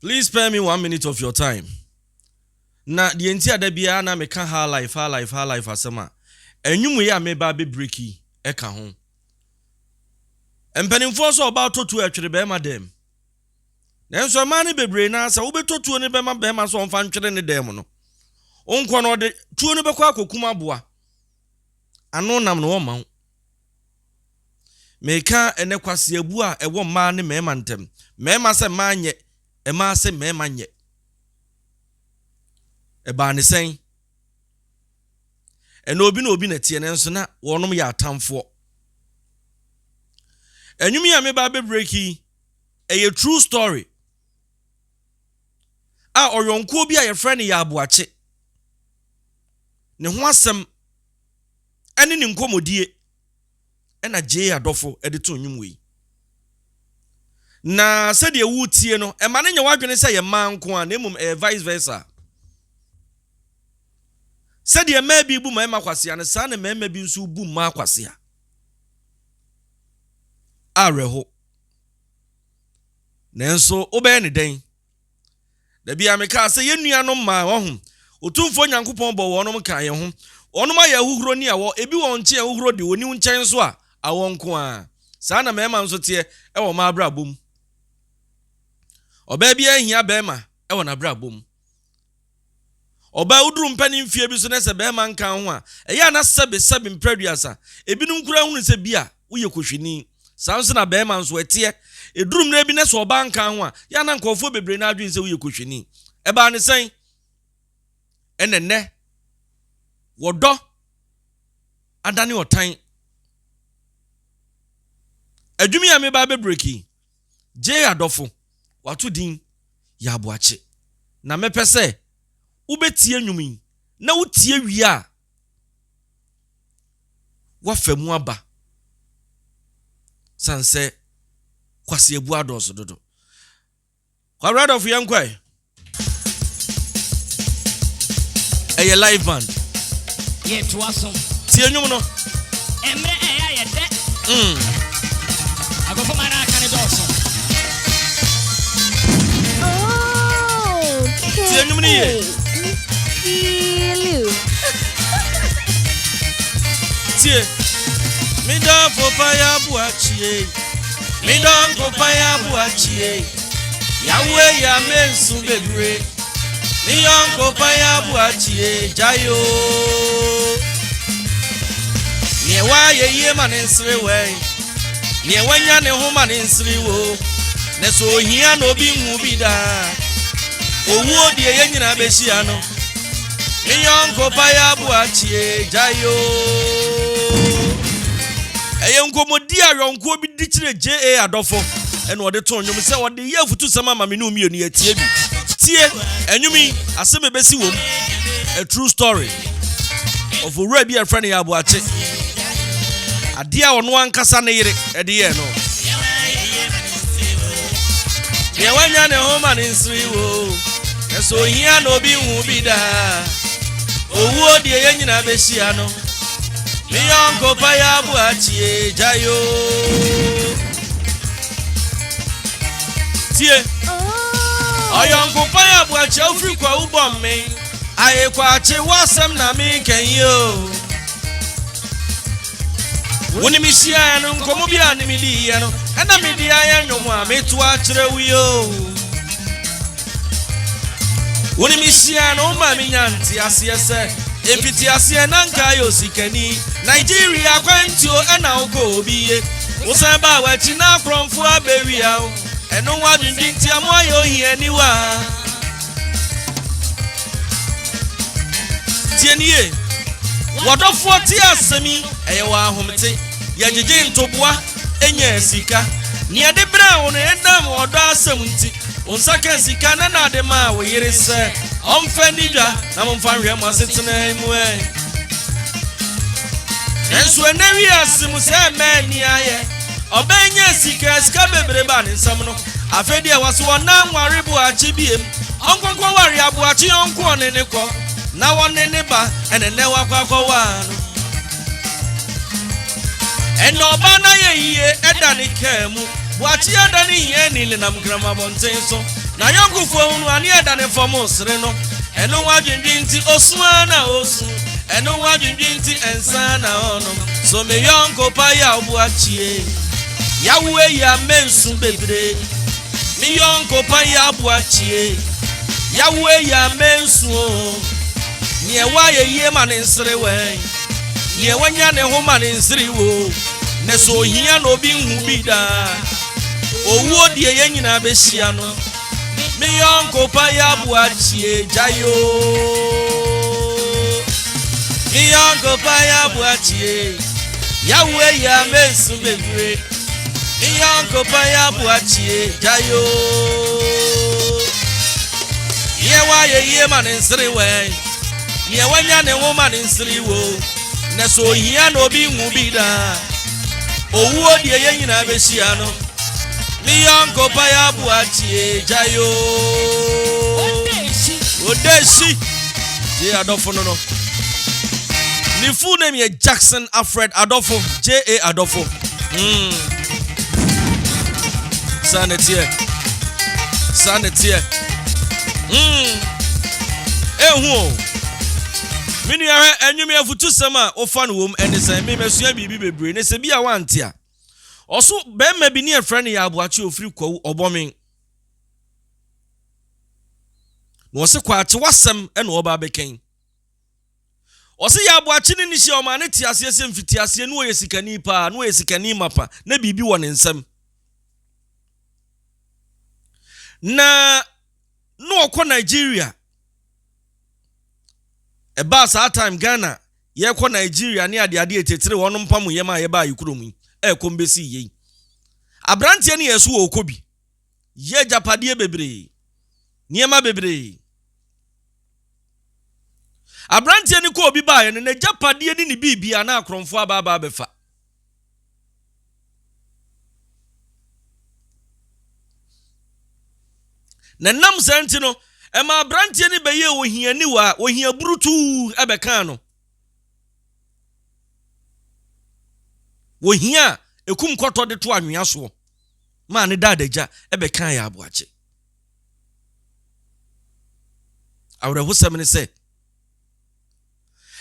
Please spare me 1 minute of your time. Na the entire day bia na me ka ha life asema. Enyum ye ameba be breaki eka ho. Empanimfo so about to atwere be ma dem. Nanso ma ne bebre na sa wo betotuo ne be ma so onfa ntwere ne dem no. Onko no de tuo ne be kwa kokuma boa. Ano nam no ma ho. Meka ene kwase abu a ewo ma ne mema ntem. Mema se ma nye, ema se mema nye. Eba ne sen. Eno obi na obi na tie ne nso na wonom ya atamfo. Enyumi ya meba be breaki a true story. Oyonko bi a ye friend ya Boakye. Ne ho asem ene ne nkomodie ena Djka adofo edito nwumwe. Na se de wutie no e ma ne nya wadwene se ye manko a na emum vice versa. Se de ma bi bu ma makwase a ne sa ne ma bi nso bu ma kwase a. Areho. Nenso obe ne den. Da bia me ka se yenuanom ma wo otumfo nyankopon bo wonom ka ye ho. Onom aye huhuro ni awo ebi won nche huhuro de oni nchen so a awon ko a. Sa na mema nso te e wo ma abrabom. Oba bia hia bema e wo na abrabom. Oba uduru mpani mfie bi so na se bema nka ho a. E ya na sebe mpraduasa. Ebi nu nkura hunu se bia wo ye kohwini. Sanso na bema nso etie edurum na bi na so oba nka ho a ya na nkofo bebre na adwen se wo ye kohwini. E ba ne sen enenne wodo adane otan adwumi ya me ba be breaki Djka adofo watu din ya Boakye na mepese ubetie nwumi na utie wi a wafamu aba sanse kwase ebu adoso dodo kwa brother of yankwai eye live band ye twaso tie nwum no emre eya ye de agofo mara kan doso tie nwum ni ye tie mi don fo pa ya Boakye mi don fo pa ya Boakye yawe ya mensu bebre mi yon fo pa ya Boakye jayo ni wa ye maninsre we ni wanya ne ho maninsre wo ne so hia no bi hu bi da owu odi ye nyina be hia no mi yon fo pa ya Boakye jayo eye nkomodi awonko bi dikire Djka adofo ene ode to nwum se ode ye afutu sama ma me no mienu ye tie bi tie enwumi aseme besi wom a true story of a be a friend ya Boakye adia ono ankasa ne yire ede ye no ye wanya ne homa ne nsri wo eso hia no bi hu bi da owu odi ye nyina be hia no mi yon pa ya Boakye jayo tie oyon pa ya Boakye ofri kwa ubom me aye kwa che wasem na mi ken yo woni mi sia no nkomo bia ni mi di ye no na mi di aya nwomu a metu a kire wi yo woni mi sia no ma mi nyanti ase se epiti ase na nka yo sikani Nigeria kwantio na uko obiye usaba wachi na kromfo abewia eno wadwindwi nti amoyo hie niwa tienie wadofo ti asemi eye wa ahomte ya jeje ntoboa enya sika ni ade bra wo no edam odo asem nti onsaka sika na na ade ma wo yire se omfa nidwa na momfa hwe mo asetena mu enso enewi asimu se mani aye obenya sika bebre ba ne nsam no afedi e waso wona nware Boakye biem onkonkwo ware Boakye onko ne ne ko na wonne ne ba enene wakwa wa no eno bana ye eda ne kemu Boakye eda ne ye ni nam grama bonten so na yonko fo hunu ani eda ne fom sere no eno wadwindwi nti osua na osu eno wadwindwi nti ensa na ono so me yonko pa ya Boakye yawe ya mensu bebre me yonko pa ya Boakye yawe ya mensu ni ewa ye ma ne nsere we ni ewanya ne ho ma ne nsere wo ne so hia no bi hu bi da owo die ye nyina be hia no me yonko pa ya Boakye jayo me yonko pa ya Boakye yawe ya mensu bebre me yonko pa ya Boakye jayo yewa ye ma ne nsere we ni ewanya ne ho ma ne nsere wo ne so hia no bi hu bi da owo die ye nyina be hia no me yonko pa ya Boakye jayo odeshi je adofo no ni full name ye Jackson Alfred Adofo JA Adofo Sanetie ehu minu ya enwumi afutu sama ofa no wom enesen me mesua bibi bebre ne se bia wantia oso be ma bi ne e friend ya Boakye ofiri kwawu obomen no se kwache wasem e no oba beken ose ya Boakye ni hye o ma ne tiase se mfitiase no ye sika Nipa no ye sika Mapa na bibi wo ne nsam na no okọ Nigeria eba sa time Ghana ye kọ Nigeria ne ade etetire wono mpam ye ma ye ba yikurom kombesi ye abrantie ne yeso okobi ye japade bebre niema bebre abrantie ne ko obi ba ye ne japade ni bibia na akromfo aba befa na nam senti no ema abrantie ni beye ohiani wa ohia brutu ebeka no ohia ekum koto de to anwea so ma ne dadaja ebeka ya Boakye awre husem ne se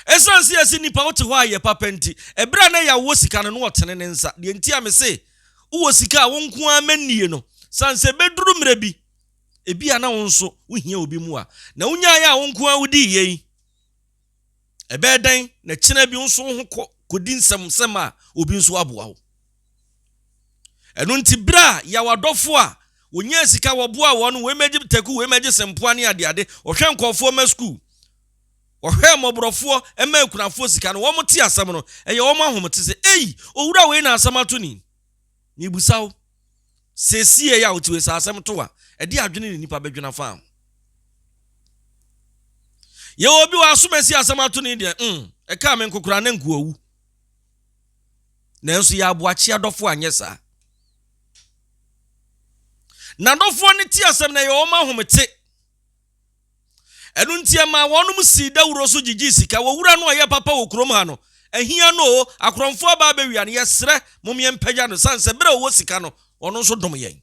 esansi esi nipa wote ho aye papenti ebra na ya wo sika no no otene ne nsa de ntia me se wo sika wo nko amanie no sanse beduru mrebi ebi ana wonso wohia obi mu a na wonya ya wonko awudi yei ebe den na kina bi wonso ho kodi nsem a obi nso aboa wo enu nti bra ya wadofo a wonya sika woboa wo no we meji teku we meji sempoa ne ade ohwe nkofo ma school ohwe mobrofo ema ekunafo sika no wo moti asem no eye wo mahomte se owura we na asem atoni ni busawo sesie ya otiwe sa asem to a edi adwene ni Nipa bedwena fa ye obi wa asomasi asem atoni de e ka me nkokora na nkuawu na enso ya Boakye adofo anyesa na dofo ne ti asem na ye o mahomte enu ntia ma wonum si dawuro so gigi sika wowura no ye papa wo krom ha no ahia no akromfo aba bewia ne yesre momye mpagya no sanse bere wo sika no ono so dom yen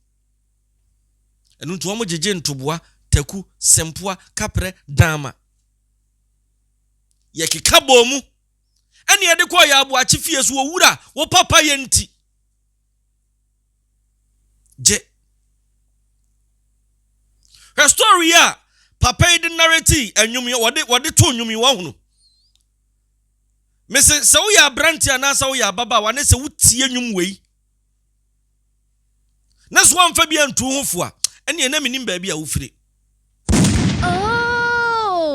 enu nto mo gigi ntoboa taku sempoa kapre dama ye keka bomu ene ye de ko ya Boakye fie so wowura wo papa ye nti je her story ya papa de narrative enwumi wode to nwumi wa hunu mese se wo ya branti ana se wo ya baba wa ne se wutie nwum wei na so amfa bia ntu hofo a ene na minim ba bia wo fire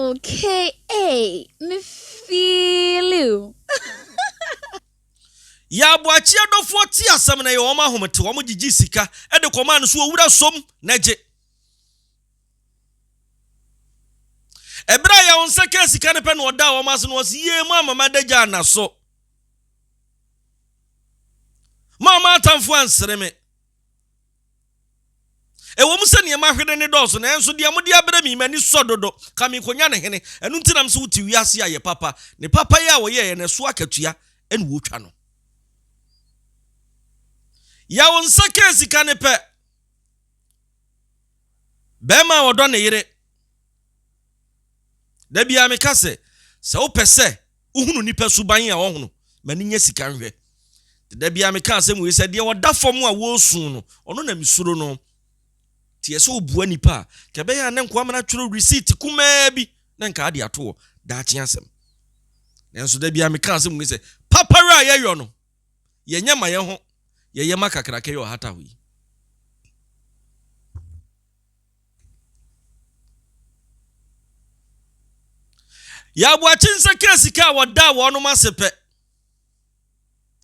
okay me feel you ya Boakye dofo ti asem na ye wo ma homete wo mo gigi sika e de command so owura som na je ebra ya wonsa ka sika ne pe no oda wo ma so no si ye mu amama Djka na so mama atamfo ansere me e wo mu se ne ma hwede ne doso na enso de amode abra mi mani sododo ka mi konya ne hene enu ntinam so wuti wiase aye papa ne papa ya wo ye ne so akatua ene wo twa no ya wonsa ka sika ne pe bema wodo ne yere da bia me ka se wo pese uhunu nipa suban a wo hunu mani nya sika nhwe da bia me ka se mu se de woda fom a wo sun no ono na misuro no tie se obua nipa ke be ya ne nko amana tworo receipt kuma bi na nka ade ato da akye asem nenso da bia me ka se mu se papara ye yo no ye nya ma ye ho ye ye makakra ke yo hata hu ya bo achinse ka sika woda wo no masepe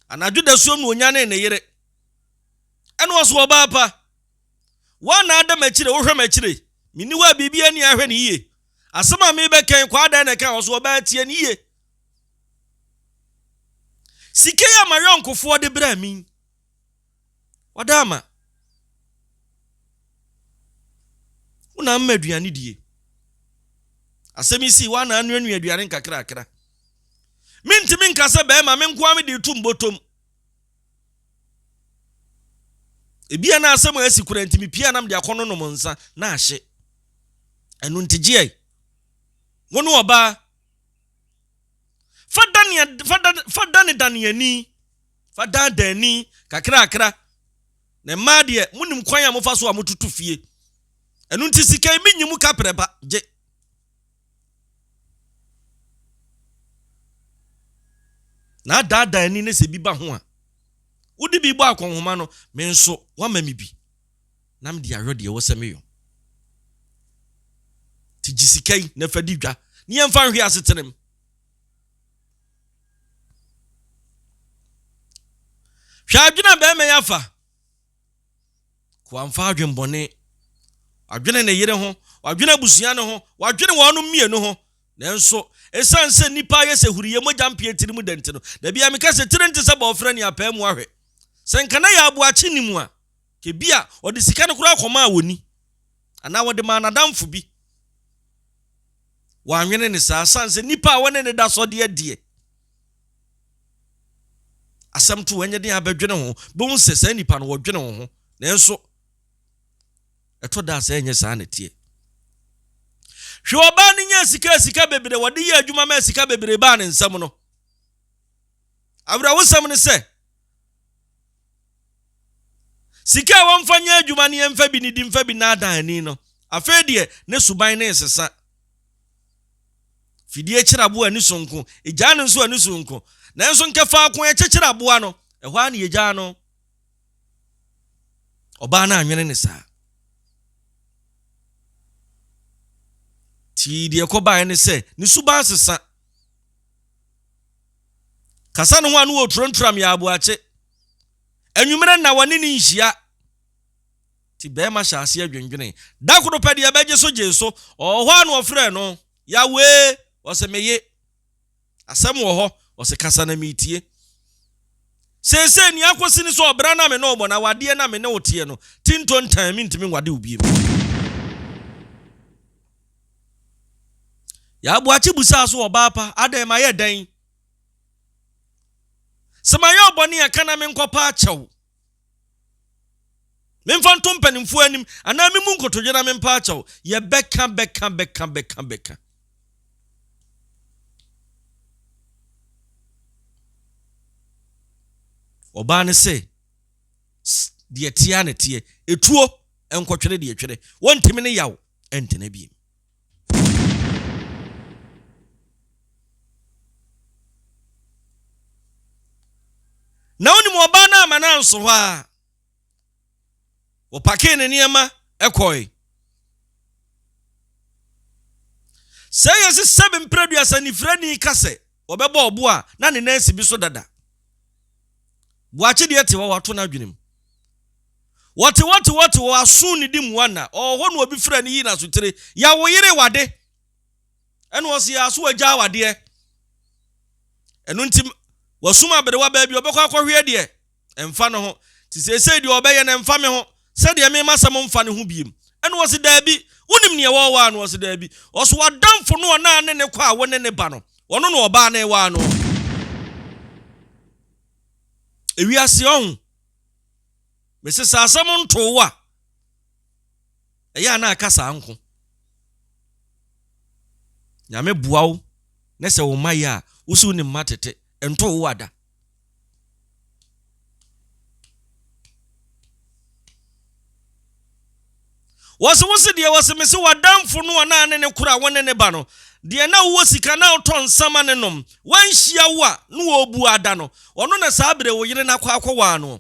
anadwo da suom no onya ne yere eno wo so oba pa wana adam akire wo hwem akire mini wa bibia ni ahwe ne yie asema me be ken kwa da na kan wo so oba tie ne yie sika ya mayonkofo de bra min wadama una maduane die asemisi wana anu aduane nkakra mintimi nkase be ma menko am de tumbotom ebia na asem asi kura ntimi pia nam de akono no monsa na ahye enu ntigie wono oba fadani daniani fadadani kakra na ma de munim kwan ya mofa so a motutu fie enu ntisika mi nyimu kapreba je na dada ni ne se bi ba ho a wodi bi bo akonhoma no me nso wa ma mi bi na me de ahwede wo se me yo ti gisikai na fadi dwa ni emfa hwe asetenem hwa adwena be me yafa ko amfa adwenbone adwene ne yere ho adwene busua ne ho adwene wonu mienu ho nenso esanse nipa ye se huriye mogya mpie tirimu dente no da bia meka se tirente se ba ofra ni apa mu ahwe senkana ya abu achi ni mu a ke bia odi sika ne kura akoma awoni ana wode ma nadamfo bi wa anwene ne sa sanse nipa wone ne da so de adie asam to wanye de abadwene ho bo nse sa nipa no wodwene ho nenso eto da sa enye sa na tie hwoba ni nya sika bebre wode ye adwuma ma sika bebre ba ne nsam no abra wosam ne se sika wonfanya adwuma ne emfa bi ni di mfa bi na adan ani no afedie ne suban ne sesa fidie kirabo ani sonko egya ne nso ani sonko na enso nkefa akon e kirabo no ehwa na egya no oba na anwene ne sa ti de ekoba ne se ni suban sesa kasa no ho anu otrontram ya abu ache enwumere na wani ni nhia ti be ma hyase adwendwene da kodo pede ya beje so jeso ohwa anu ofre no ya we osemeye asem wo ho ose kasa na mitie sese ni akosi ni so obra na me no obo na wade na me ne wotie no tinto ntan mi ntimi wade obiem ya abu achi busa so oba pa adai ma ye dan sema ye oboni aka na me nkopa achew me mfanto mpanimfo anim ana me mu nkotoje na me mpa achew ye beka oba ne se de tia ne tie etuo enkotwere de etwere wontimi ne yaw entene bi na oni mo ba na amana nso ho a wo pake ne niema ekoi say yes 7 producer ni frani kase obebo obo a na ne nansi bi so dada buache de ete wato na adwenem wote aso ni dim wana oho no obi frani yi na so tire ya wo yire wade eno wo se aso agya wade eno ntim wasuma bere wa ba bi obekwa akohwe de emfa no ho ti sesei de obeye na emfa me ho se de me masam mfa ne ho biem eno wo se da bi unim ne wo wa no wo se da bi oso wadamfo no na ne kwa a wone ne ba no wono no oba na wa no ewiase on me se sasam nto wa eya na akasa anko nyame boawo na se wo maye a usu ni matete ento wo ada wose de wose me se wadamfo no na ne kura wone ne ba no de na wo sika na oton sama ne nom wanhia wo a no wo bu ada no ono na saa bere wo yire na akwa no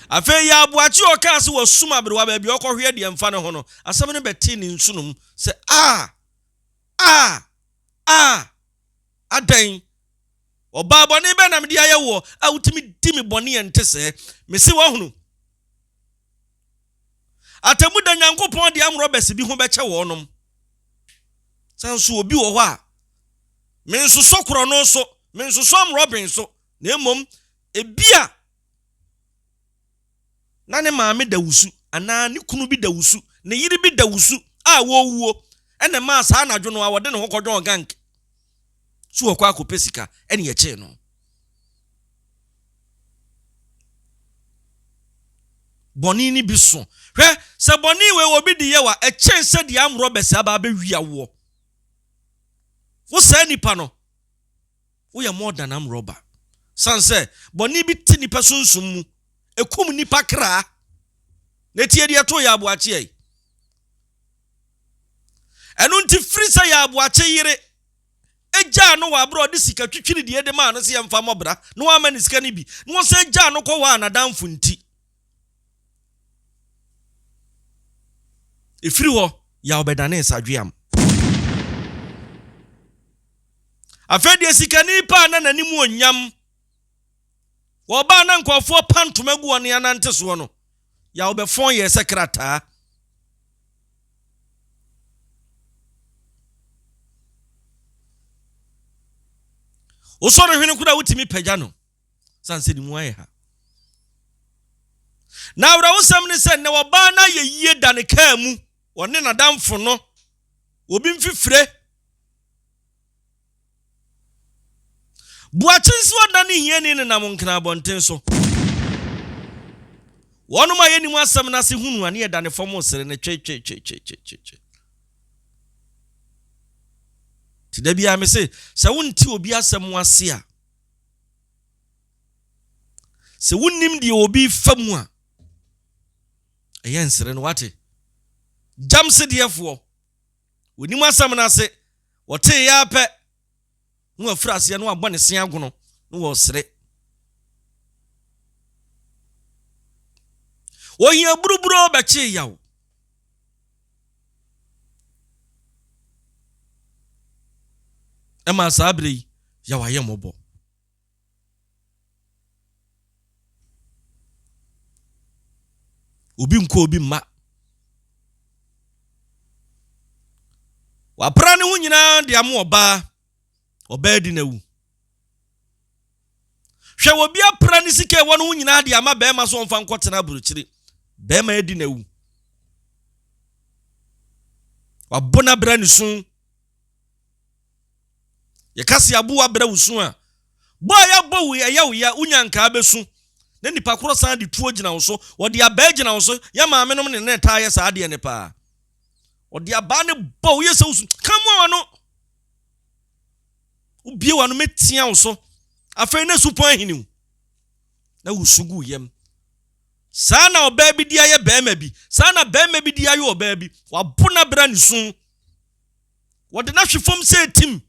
afi ya Boakye okase wo suma bere wa ba bi okohwe de mfa ne ho no asem ne beti ni nsunum se adan oba boni be na me de aye wo a wutimi di me boni ente se me se wo hunu atemu da Nyankopon de amrobes bi ho beche wo nom sanso obi wo ho a me nso sokro no so me nso so amrobin so na emom ebia na ne maame da wusu ana ne kunu bi da wusu ne yiri bi da wusu a wo wuo ene ma sa na dwo no a wode ne ho kodwo gank so okwa akopesika ene ye che no boni ni bi so hwe se boni we obi di ye wa e chen se di amro besa ba be wi awo wo sa nipa no wo ye more than amro ba sanse boni bi ti nipa sunsum mu ekum nipa kra na tie de to ya Boakye enu nti free sa ya Boakye yire eja no wa bro de sika twitwiri de de ma no se yemfa mobra no wa ma ni sika ni bi no se eja no ko wa na damfo nti efiri ho ya obedane sadwiam afedi sika ni pa na nanimu onyam wo ba na nkofo pantoma gu won ya nante so no ya obefon ye sekrata osoro hwene kuda wutimi pagya no sanse di mu aye ha na awra wosam ne se ne wo ba na ye yie dane ka mu wone na damfo no obi mfifire Boakye nso adane hiani ne nam nkna bonten so wonu ma yeni mu asam na se hunu ane ye dane fom sere ne twe ti da bia me se wonti obi asam ase a se wonnim de obi famu a eyen sere no wate jam se defo wonim asam na se wote ya pe no afrase no abone se agono no wo sere wo hia buruburo bache yawo ema sabre yawa ye mobo obi nko obi ma wa pra ne hu nyina de am oba di na wu hwe obi apra ne sike won hu nyina de ama be ma so mfa nkotena buruchiri be ma edi na wu wa bona bra ne sun ye kasi abu wa bra wusun a bo ya bo wu ya unyanka abesu na nipa koro san de tuo gina wo so wo de aba gina wo so ya ma menom ne ne ta ya sa de ne pa wo de aba ne bo ye se wusun kamo wano ubie wano metia wo so afei na supon hiniu na wusugu yem sana oba bi dia ye be ma bi sana be ma bi dia ye oba bi wa bona bra ne sun wo de na hwefom se tim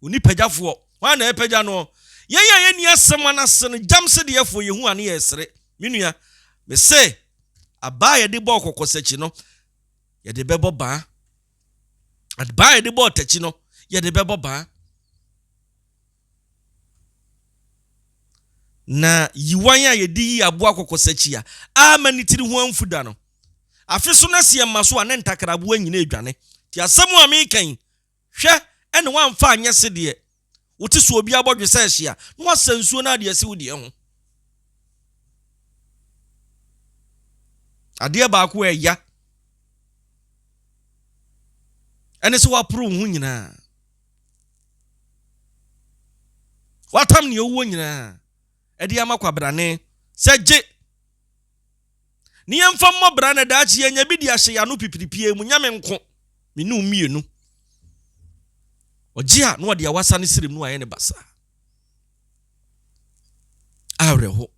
oni pagafo wa na epagya no ye ni asem anase no jamse de yefo ye hu ane ye sere menua me se aba ye de bo kokosachi no ye de bebo ba aba ye de bo tachi no ye de bebo ba na yiwan ya ye di aboa kokosachi a amani tiri hu amfuda no afi so na se maso ane ntakrabo anyina edwane ti asem a me kan hwe ene wan fa anya se de wote so obi abodwe sa hia no wasansuo na de ase wodi ho ade ba ko eya ene se wapro hu nyina watam ne owo nyina ade ama kwabrane seje Ni yɛmfa mmɔ bra na daakye yɛnya bi de ahye ya no pipiripie mu nyame nko me no mienu ɔgye a no ɔde awasa ne sirem no ayɛ ne basa awreho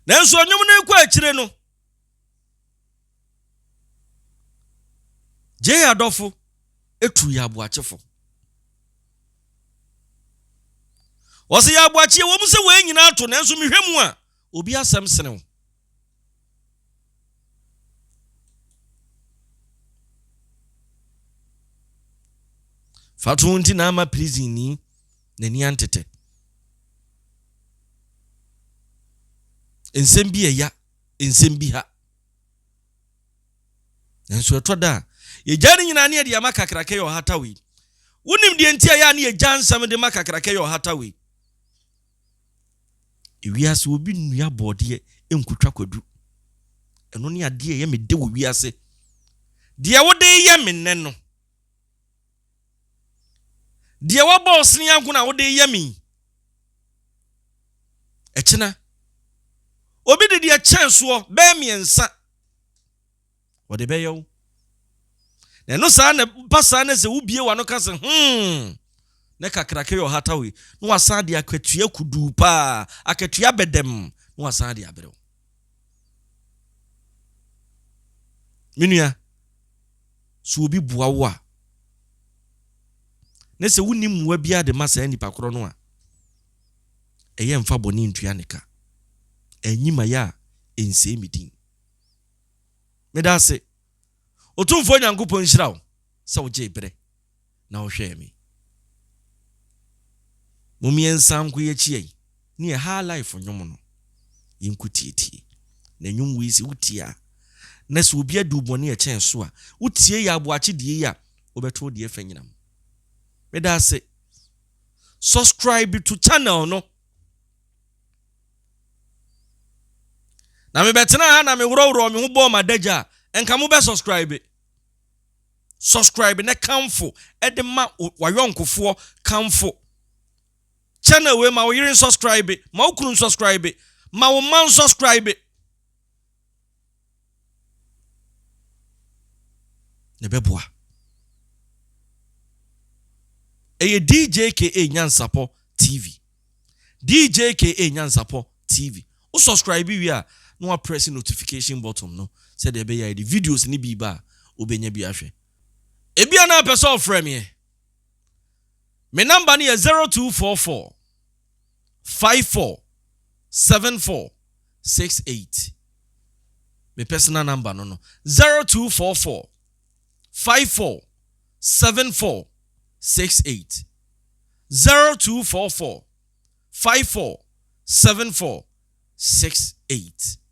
nanso onyum no ekɔ akyire no Djka adɔfo etu ya aboakyefo wɔse ya aboakye wɔ mu sɛ wɔn nyina ato nanso mehwɛ mu a obi asɛm senew fatu nti na ama prison ni nani antete ensem bi eya ensem bi ha nanso etoda ye jani nyina ne de amakakrake yo hatawi wonim de ntia ya ne ye jansam de makakrake yo hatawi ewiase obi nnua bode enkutwa kwadu eno ne ade ye mede wo wiase de wode ye menne no de wo boss ne yanko na wode ye mi ekina obi de de chanso be miensa wode be yo na no sa na pasa na se wubie wa no kase ne kakrake yo hatawi no wasa de akatua kudu pa akatua bedem no wasa de abrɛw minua so obi bua wo a ne se wunim wa bia de masa nipa koro no a eye mfa boni ntua ne ka enyima ya ense midin meda se otumfo nyankopɔn hyirawo sɛ wo gye brɛ na wo hwɛ me mumien ko ye chie ni e ha life nwom no yinkutietie na nwom wi si wutia na se obi adu bɔne e chen so a wutie ya aboakye die ya obeto de fa nyinam meda se subscribe to channel no na me betena ha na me woroworo me ho bɔ ma Djka enka mo be subscribe na kamfo edema wayonkofo kamfo channel we ma wo yire subscribe ma wo kunu subscribe ma wo man subscribe ne beboa eye Djka Nyansapo TV Djka Nyansapo TV o subscribe wi a no wa press notification button no say there be ya the videos ni bi ba obenya bi ahwe ebia na person frame me me number ni 0244 547468 me personal number no 0244 547468 0244 547468